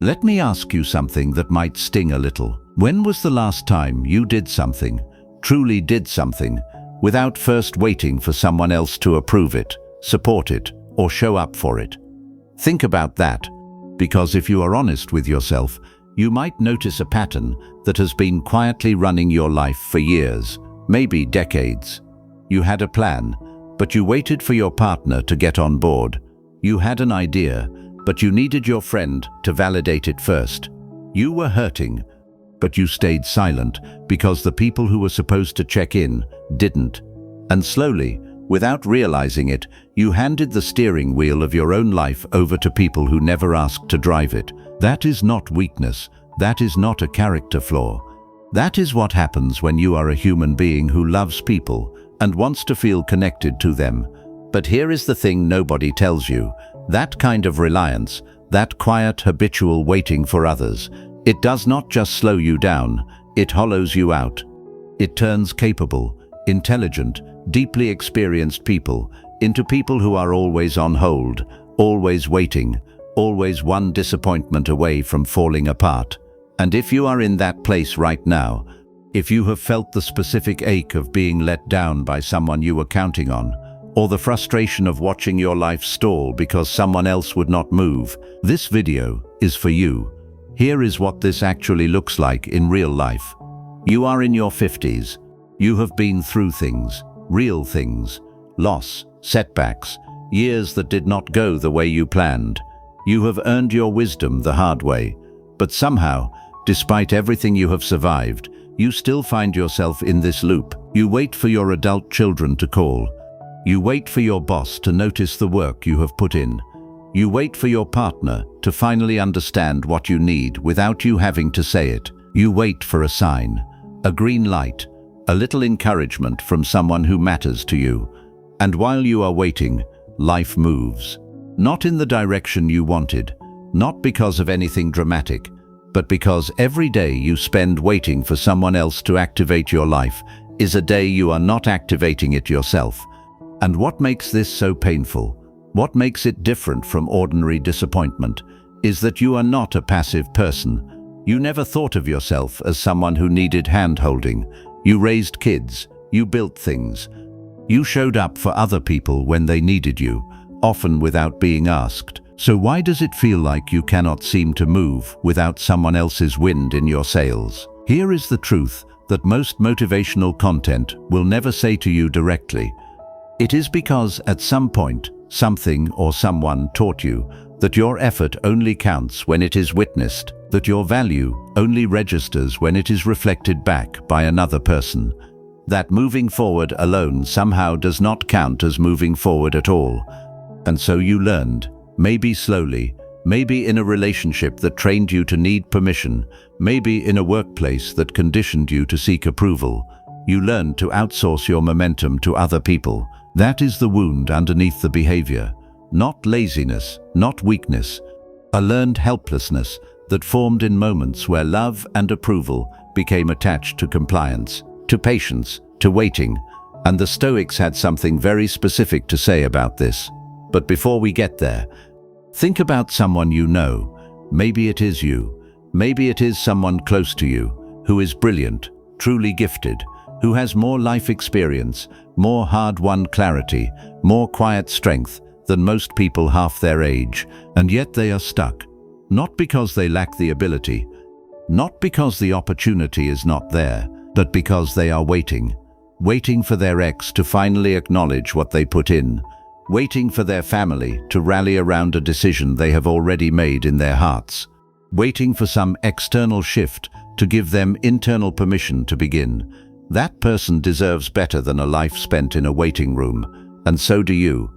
Let me ask you something that might sting a little. When was the last time you did something, truly did something, without first waiting for someone else to approve it, support it, or show up for it? Think about that, because if you are honest with yourself, you might notice a pattern that has been quietly running your life for years, maybe decades. You had a plan, but you waited for your partner to get on board. You had an idea, but you needed your friend to validate it first. You were hurting, but you stayed silent because the people who were supposed to check in didn't. And slowly, without realizing it, you handed the steering wheel of your own life over to people who never asked to drive it. That is not weakness. That is not a character flaw. That is what happens when you are a human being who loves people and wants to feel connected to them. But here is the thing nobody tells you. That kind of reliance, that quiet, habitual waiting for others, it does not just slow you down, it hollows you out. It turns capable, intelligent, deeply experienced people into people who are always on hold, always waiting, always one disappointment away from falling apart. And if you are in that place right now, if you have felt the specific ache of being let down by someone you were counting on, or the frustration of watching your life stall because someone else would not move, this video is for you. Here is what this actually looks like in real life. You are in your 50s. You have been through things, real things, loss, setbacks, years that did not go the way you planned. You have earned your wisdom the hard way, but somehow, despite everything you have survived, you still find yourself in this loop. You wait for your adult children to call. You wait for your boss to notice the work you have put in. You wait for your partner to finally understand what you need without you having to say it. You wait for a sign, a green light, a little encouragement from someone who matters to you. And while you are waiting, life moves. Not in the direction you wanted, not because of anything dramatic, but because every day you spend waiting for someone else to activate your life is a day you are not activating it yourself. And what makes this so painful, what makes it different from ordinary disappointment, is that you are not a passive person. You never thought of yourself as someone who needed hand-holding. You raised kids, you built things. You showed up for other people when they needed you, often without being asked. So why does it feel like you cannot seem to move without someone else's wind in your sails? Here is the truth that most motivational content will never say to you directly. It is because at some point, something or someone taught you that your effort only counts when it is witnessed, that your value only registers when it is reflected back by another person, that moving forward alone somehow does not count as moving forward at all. And so you learned, maybe slowly, maybe in a relationship that trained you to need permission, maybe in a workplace that conditioned you to seek approval, you learned to outsource your momentum to other people. That is the wound underneath the behavior. Not laziness, not weakness, a learned helplessness that formed in moments where love and approval became attached to compliance, to patience, to waiting. And the Stoics had something very specific to say about this. But before we get there, think about someone you know. Maybe it is you. Maybe it is someone close to you who is brilliant, truly gifted, who has more life experience, more hard-won clarity, more quiet strength than most people half their age, and yet they are stuck. Not because they lack the ability, not because the opportunity is not there, but because they are waiting. Waiting for their ex to finally acknowledge what they put in. Waiting for their family to rally around a decision they have already made in their hearts. Waiting for some external shift to give them internal permission to begin. That person deserves better than a life spent in a waiting room, and so do you.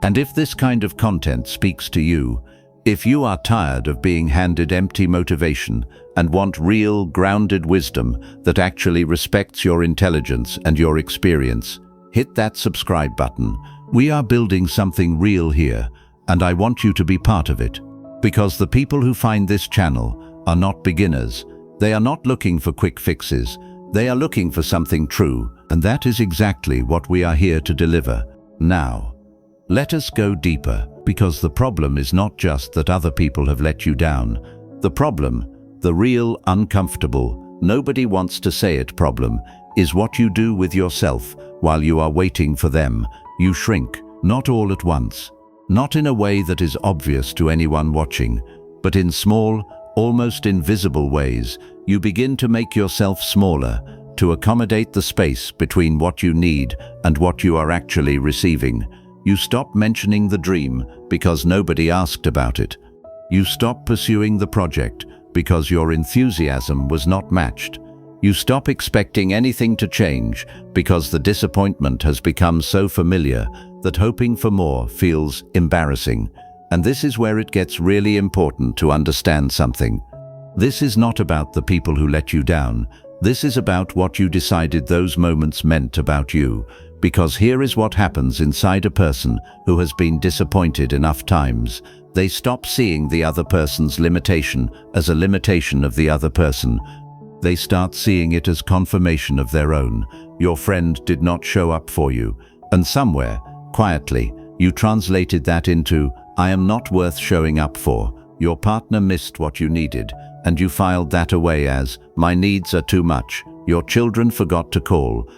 And if this kind of content speaks to you, if you are tired of being handed empty motivation and want real, grounded wisdom that actually respects your intelligence and your experience, hit that subscribe button. We are building something real here, and I want you to be part of it. Because the people who find this channel are not beginners. They are not looking for quick fixes. They are looking for something true, and that is exactly what we are here to deliver. Now, let us go deeper, because the problem is not just that other people have let you down. The problem, the real, uncomfortable, nobody wants to say it problem, is what you do with yourself while you are waiting for them. You shrink, not all at once. Not in a way that is obvious to anyone watching, but in small, almost invisible ways. You begin to make yourself smaller, to accommodate the space between what you need and what you are actually receiving. You stop mentioning the dream because nobody asked about it. You stop pursuing the project because your enthusiasm was not matched. You stop expecting anything to change because the disappointment has become so familiar that hoping for more feels embarrassing. And this is where it gets really important to understand something. This is not about the people who let you down. This is about what you decided those moments meant about you. Because here is what happens inside a person who has been disappointed enough times. They stop seeing the other person's limitation as a limitation of the other person. They start seeing it as confirmation of their own. Your friend did not show up for you. And somewhere, quietly, you translated that into, I am not worth showing up for. Your partner missed what you needed, and you filed that away as, my needs are too much. Your children forgot to call,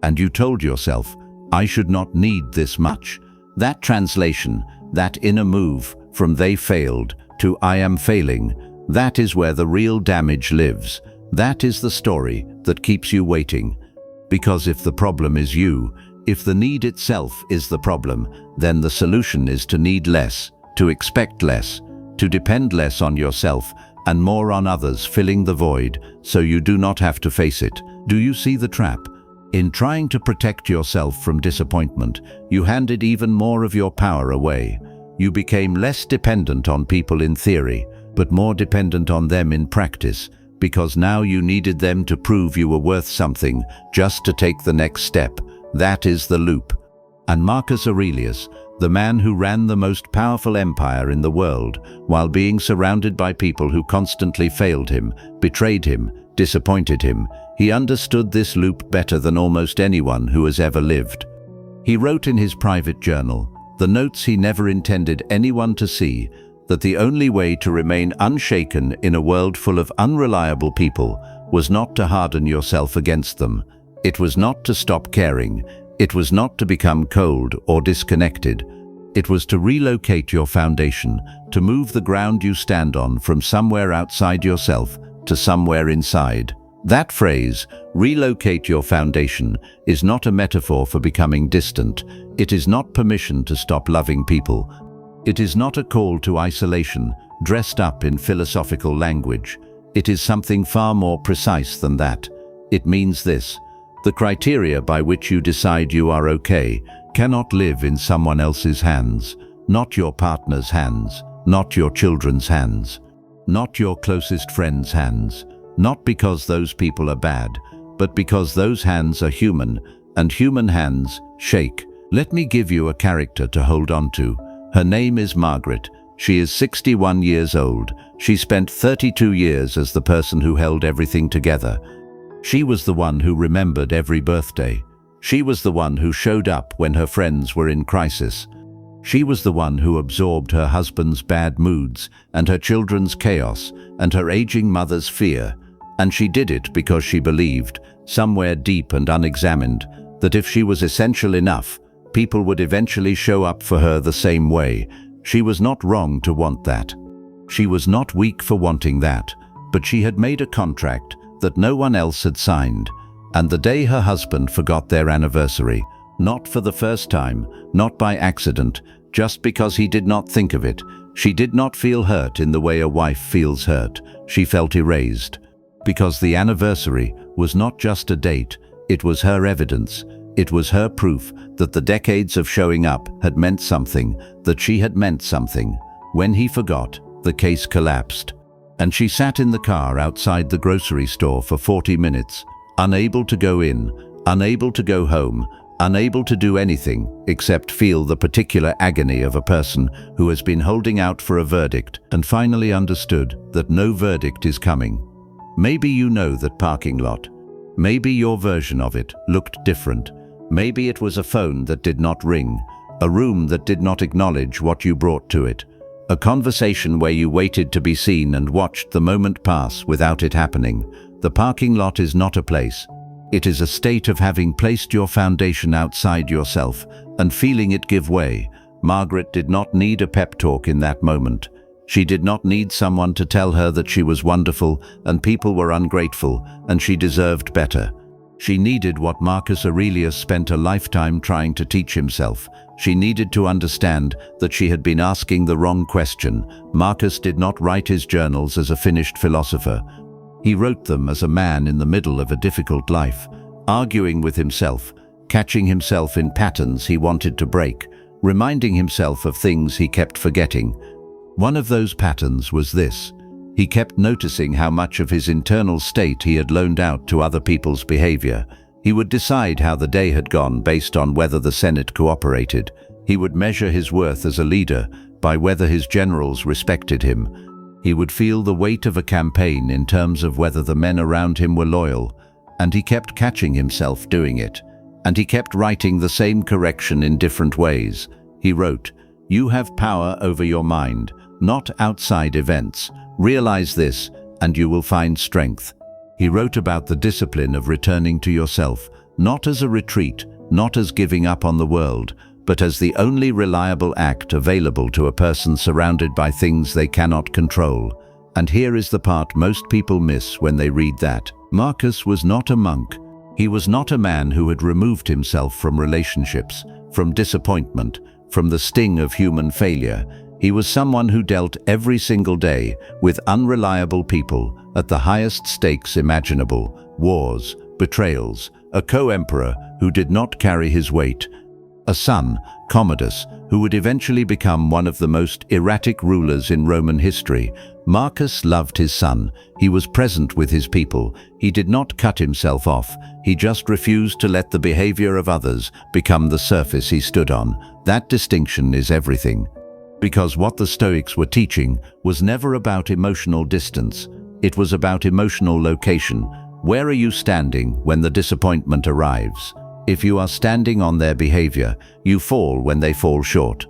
and you told yourself, I should not need this much. That translation, that inner move from they failed to I am failing, that is where the real damage lives. That is the story that keeps you waiting. Because if the problem is you, if the need itself is the problem, then the solution is to need less, to expect less, to depend less on yourself and more on others filling the void so you do not have to face it. Do you see the trap? In trying to protect yourself from disappointment, you handed even more of your power away. You became less dependent on people in theory, but more dependent on them in practice, because now you needed them to prove you were worth something just to take the next step. That is the loop. And Marcus Aurelius, the man who ran the most powerful empire in the world, while being surrounded by people who constantly failed him, betrayed him, disappointed him, he understood this loop better than almost anyone who has ever lived. He wrote in his private journal, the notes he never intended anyone to see, that the only way to remain unshaken in a world full of unreliable people was not to harden yourself against them. It was not to stop caring. It was not to become cold or disconnected. It was to relocate your foundation, to move the ground you stand on from somewhere outside yourself to somewhere inside. That phrase, relocate your foundation, is not a metaphor for becoming distant. It is not permission to stop loving people. It is not a call to isolation, dressed up in philosophical language. It is something far more precise than that. It means this: the criteria by which you decide you are okay cannot live in someone else's hands, not your partner's hands, not your children's hands, not your closest friend's hands, not because those people are bad, but because those hands are human, and human hands shake. Let me give you a character to hold on to. Her name is Margaret. She is 61 years old. She spent 32 years as the person who held everything together. She was the one who remembered every birthday. She was the one who showed up when her friends were in crisis. She was the one who absorbed her husband's bad moods and her children's chaos and her aging mother's fear. And she did it because she believed, somewhere deep and unexamined, that if she was essential enough, people would eventually show up for her the same way. She was not wrong to want that. She was not weak for wanting that, but she had made a contract that no one else had signed. And the day her husband forgot their anniversary, not for the first time, not by accident, just because he did not think of it, she did not feel hurt in the way a wife feels hurt. She felt erased. Because the anniversary was not just a date, it was her evidence. It was her proof that the decades of showing up had meant something, that she had meant something. When he forgot, the case collapsed. And she sat in the car outside the grocery store for 40 minutes, unable to go in, unable to go home, unable to do anything except feel the particular agony of a person who has been holding out for a verdict and finally understood that no verdict is coming. Maybe you know that parking lot. Maybe your version of it looked different. Maybe it was a phone that did not ring, a room that did not acknowledge what you brought to it, A conversation where you waited to be seen and watched the moment pass without it happening. The parking lot is not a place. It is a state of having placed your foundation outside yourself and feeling it give way. Margaret did not need a pep talk in that moment. She did not need someone to tell her that she was wonderful and people were ungrateful and she deserved better. She needed what Marcus Aurelius spent a lifetime trying to teach himself. She needed to understand that she had been asking the wrong question. Marcus did not write his journals as a finished philosopher. He wrote them as a man in the middle of a difficult life, arguing with himself, catching himself in patterns he wanted to break, reminding himself of things he kept forgetting. One of those patterns was this. He kept noticing how much of his internal state he had loaned out to other people's behavior. He would decide how the day had gone based on whether the Senate cooperated. He would measure his worth as a leader by whether his generals respected him. He would feel the weight of a campaign in terms of whether the men around him were loyal, and he kept catching himself doing it. And he kept writing the same correction in different ways. He wrote, "You have power over your mind, not outside events. Realize this, and you will find strength." He wrote about the discipline of returning to yourself, not as a retreat, not as giving up on the world, but as the only reliable act available to a person surrounded by things they cannot control. And here is the part most people miss when they read that. Marcus was not a monk. He was not a man who had removed himself from relationships, from disappointment, from the sting of human failure. He was someone who dealt every single day with unreliable people at the highest stakes imaginable, wars, betrayals, a co-emperor who did not carry his weight, a son, Commodus, who would eventually become one of the most erratic rulers in Roman history. Marcus loved his son. He was present with his people. He did not cut himself off. He just refused to let the behavior of others become the surface he stood on. That distinction is everything. Because what the Stoics were teaching was never about emotional distance. It was about emotional location. Where are you standing when the disappointment arrives? If you are standing on their behavior, you fall when they fall short.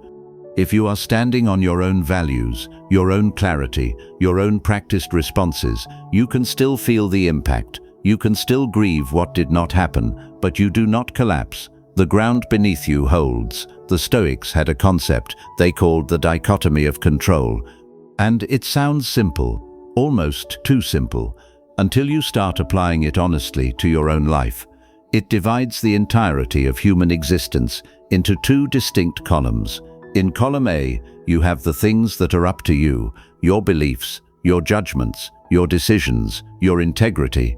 If you are standing on your own values, your own clarity, your own practiced responses, you can still feel the impact. You can still grieve what did not happen, but you do not collapse. The ground beneath you holds. The Stoics had a concept they called the dichotomy of control. And it sounds simple, almost too simple, until you start applying it honestly to your own life. It divides the entirety of human existence into two distinct columns. In column A, you have the things that are up to you, your beliefs, your judgments, your decisions, your integrity,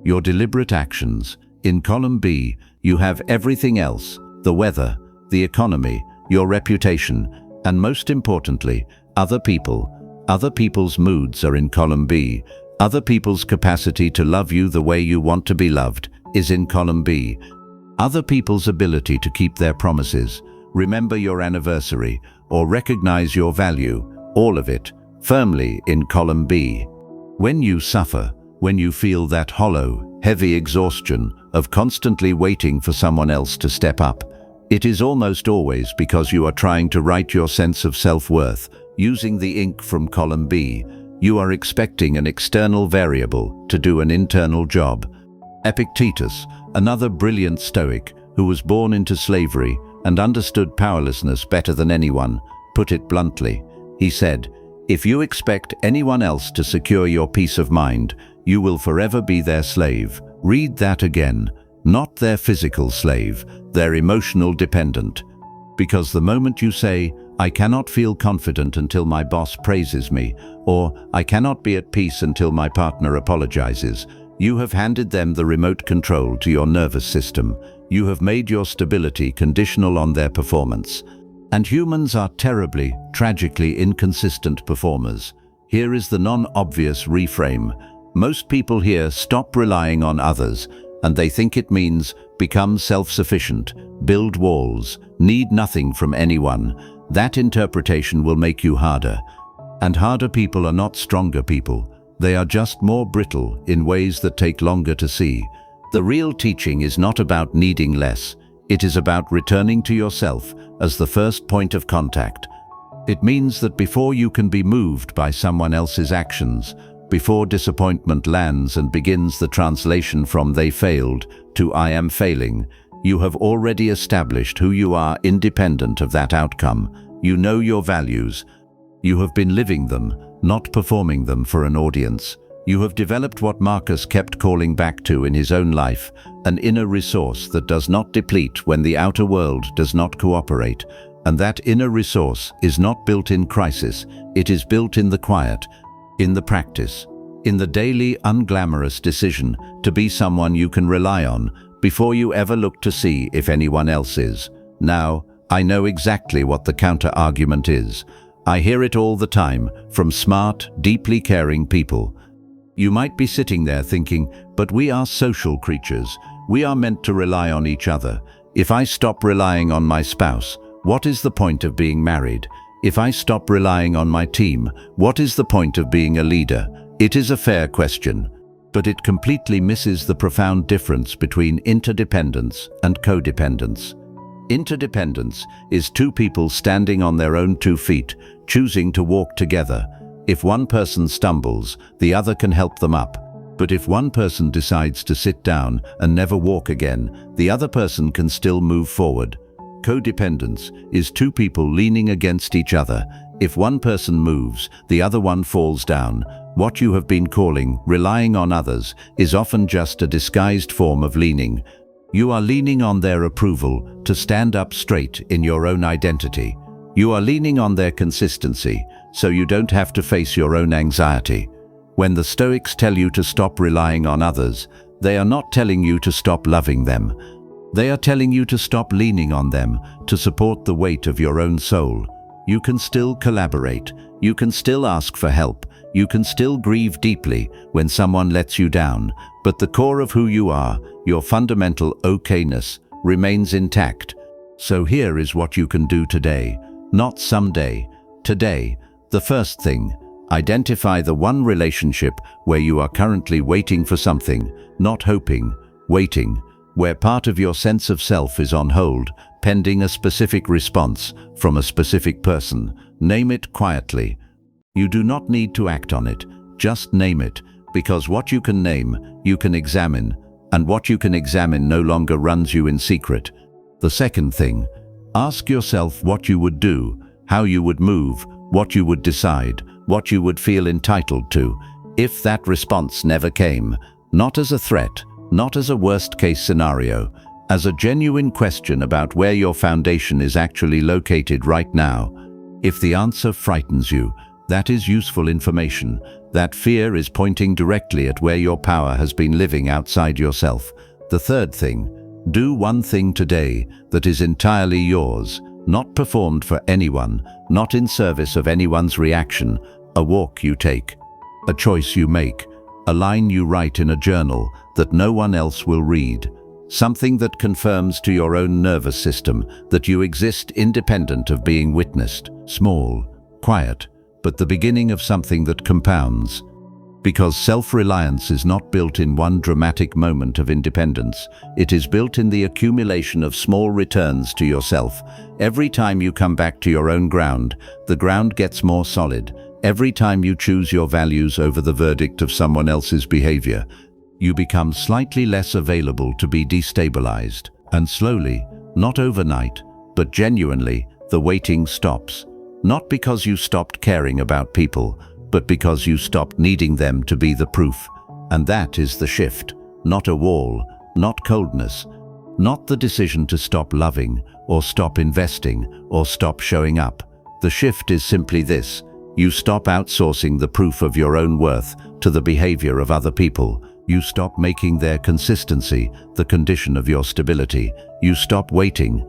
your deliberate actions. In column B, you have everything else, the weather, the economy, your reputation, and most importantly, other people. Other people's moods are in column B. Other people's capacity to love you the way you want to be loved is in column B. Other people's ability to keep their promises, remember your anniversary, or recognize your value, all of it, firmly in column B. When you suffer, when you feel that hollow, heavy exhaustion of constantly waiting for someone else to step up, it is almost always because you are trying to write your sense of self-worth using the ink from column B. You are expecting an external variable to do an internal job. Epictetus, another brilliant Stoic who was born into slavery and understood powerlessness better than anyone, put it bluntly. He said, "If you expect anyone else to secure your peace of mind, you will forever be their slave." Read that again. Not their physical slave, their emotional dependent. Because the moment you say, "I cannot feel confident until my boss praises me," or "I cannot be at peace until my partner apologizes," you have handed them the remote control to your nervous system. You have made your stability conditional on their performance. And humans are terribly, tragically inconsistent performers. Here is the non-obvious reframe. Most people here stop relying on others, and they think it means become self-sufficient, build walls, need nothing from anyone. That interpretation will make you harder. And harder people are not stronger people. They are just more brittle in ways that take longer to see. The real teaching is not about needing less. It is about returning to yourself as the first point of contact. It means that before you can be moved by someone else's actions, before disappointment lands and begins the translation from "they failed" to "I am failing," you have already established who you are independent of that outcome. You know your values. You have been living them, not performing them for an audience. You have developed what Marcus kept calling back to in his own life, an inner resource that does not deplete when the outer world does not cooperate. And that inner resource is not built in crisis, it is built in the quiet, in the practice, in the daily unglamorous decision to be someone you can rely on before you ever look to see if anyone else is. Now, I know exactly what the counter-argument is. I hear it all the time from smart, deeply caring people. You might be sitting there thinking, but we are social creatures. We are meant to rely on each other. If I stop relying on my spouse, what is the point of being married? If I stop relying on my team, what is the point of being a leader? It is a fair question, but it completely misses the profound difference between interdependence and codependence. Interdependence is two people standing on their own 2 feet, choosing to walk together. If one person stumbles, the other can help them up. But if one person decides to sit down and never walk again, the other person can still move forward. Codependence is two people leaning against each other. If one person moves, the other one falls down. What you have been calling relying on others is often just a disguised form of leaning. You are leaning on their approval to stand up straight in your own identity. You are leaning on their consistency, so you don't have to face your own anxiety. When the Stoics tell you to stop relying on others, they are not telling you to stop loving them. They are telling you to stop leaning on them to support the weight of your own soul. You can still collaborate. You can still ask for help. You can still grieve deeply when someone lets you down. But the core of who you are, your fundamental okayness, remains intact. So here is what you can do today. Not someday. Today. The first thing. Identify the one relationship where you are currently waiting for something, not hoping, waiting, where part of your sense of self is on hold, pending a specific response from a specific person. Name it quietly. You do not need to act on it, just name it, because what you can name, you can examine, and what you can examine no longer runs you in secret. The second thing, ask yourself what you would do, how you would move, what you would decide, what you would feel entitled to, if that response never came, not as a threat, not as a worst-case scenario, as a genuine question about where your foundation is actually located right now. If the answer frightens you, that is useful information. That fear is pointing directly at where your power has been living outside yourself. The third thing, do one thing today that is entirely yours, not performed for anyone, not in service of anyone's reaction. A walk you take, a choice you make, a line you write in a journal that no one else will read. Something that confirms to your own nervous system that you exist independent of being witnessed. Small, quiet, but the beginning of something that compounds. Because self-reliance is not built in one dramatic moment of independence. It is built in the accumulation of small returns to yourself. Every time you come back to your own ground, the ground gets more solid. Every time you choose your values over the verdict of someone else's behavior, you become slightly less available to be destabilized. And slowly, not overnight, but genuinely, the waiting stops. Not because you stopped caring about people, but because you stopped needing them to be the proof. And that is the shift. Not a wall, not coldness, not the decision to stop loving, or stop investing, or stop showing up. The shift is simply this. You stop outsourcing the proof of your own worth to the behavior of other people. You stop making their consistency the condition of your stability. You stop waiting.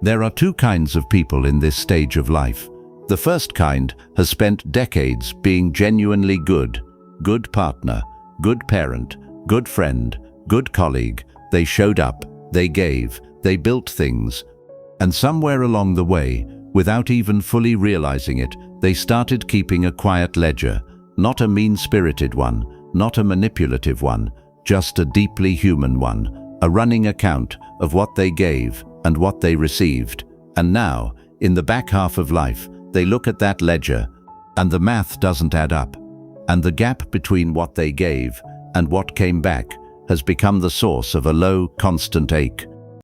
There are two kinds of people in this stage of life. The first kind has spent decades being genuinely good. Good partner, good parent, good friend, good colleague. They showed up, they gave, they built things. And somewhere along the way, without even fully realizing it, they started keeping a quiet ledger. Not a mean-spirited one, not a manipulative one, just a deeply human one. A running account of what they gave and what they received. And now, in the back half of life, They look at that ledger, and the math doesn't add up. And the gap between what they gave and what came back has become the source of a low, constant ache.